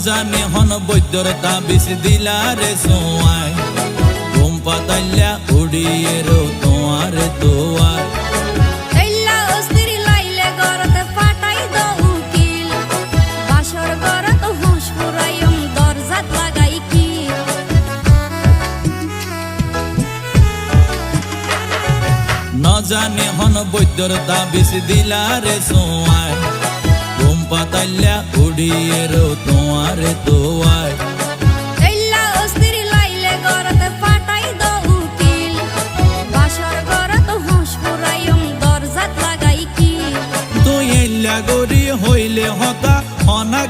জানে হন বৈদ্যর তাবিজ দিলারে সোয়ায় ঘুম পাতাইলা উড়িয়ে রো তোমার দোয়ার জানে হন বৈদ্যর তাবিজ দিলারে সোয়ায় ঘুম পাতাইলা উড়িয়ে রো তোমার দোয়ায় তুই এল্লা গরি হইলে হতা হনা